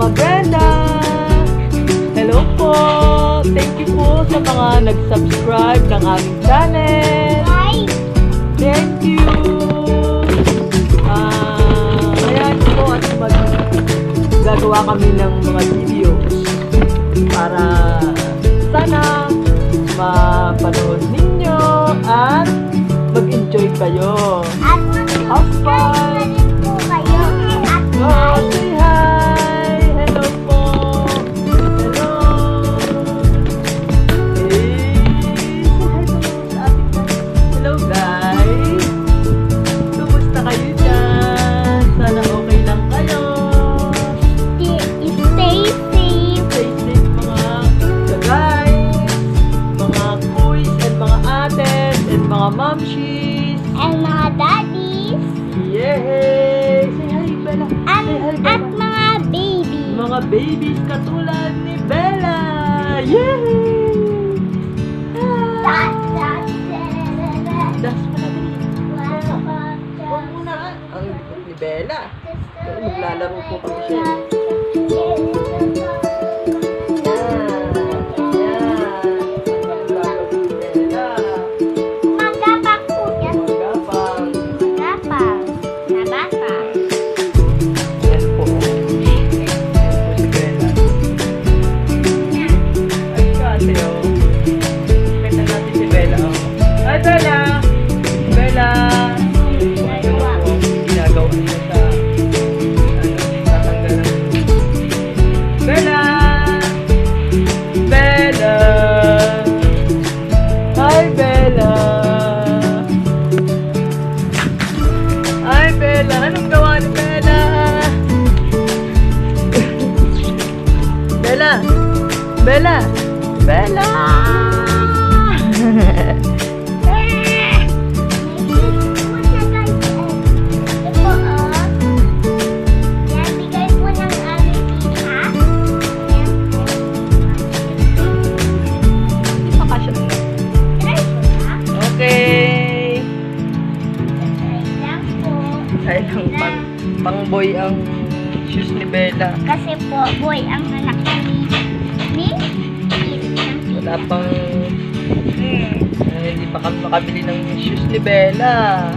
Mama Brenda. Hello po. Thank you po sa mga nag-subscribe ng aming channel. Thank you. Ayan po at gagawa kami ng mga videos para sana mapanood ninyo at mag-enjoy kayo. Have fun! Oh, say hi! Hello po! Hello! Hello guys! Kumusta kayo dyan? Sana okay lang kayo. Stay safe. Stay safe mga guys, mga kuys and mga ates and mga mamshis. And mga daddies. Yay! Say hi, Bella. Say hi, Bella. At mga baby. Mga babies katulad ni Bella. Yay! Das mo na din. Huwag muna. Ang likod ni Bella. Maglalaro po kami siya. Magapang po yan. Magapang. Magapang. Nabasa. Yan po. Yan po si Bella. Ay, kasi oh. Kita natin si Bella oh. Ay, Bella! Bella! Ginagawa niya sa tatanggalan. Bella! Bella! Hi, Bella! Hi, Bella! Anong gawa ni Bella? Bella! Bella! Bella! Hindi pa kasya. Okay. Ay lang pang boy ang shoes ni Bella. Kasi po, boy, ang anak ni Wala pang hindi pa kami makabili ng shoes ni Bella.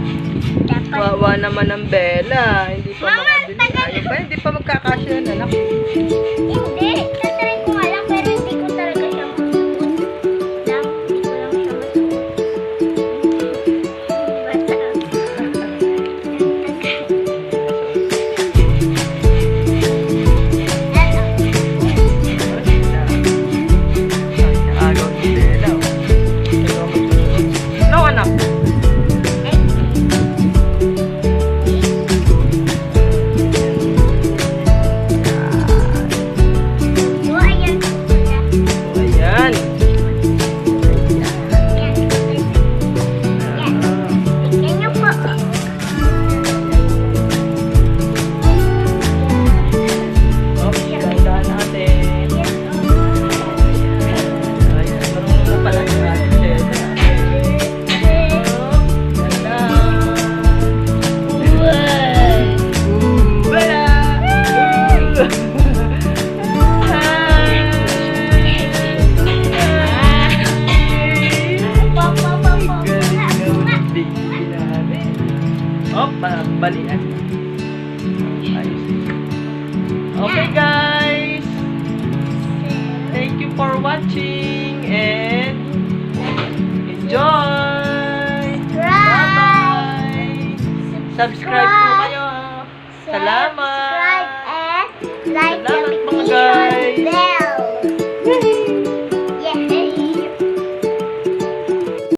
dapat Wawa naman ang Bella. Hindi pa Mama, makabili. tagal. Ayaw pa, hindi pa magkakasya yan, anak. hindi. Tatry ko nga lang, pero hindi ko talaga siya masuot. Hindi ko lang siya masuot. Agaw ni Bella. No, anak. Ayan. Okay, ganda natin. Ayan, marunong na pala yung ating Bella. Ganda. Bella! Oh, balian. Ayos. Okay guys. Thank you for watching and enjoy. Bye-bye. Subscribe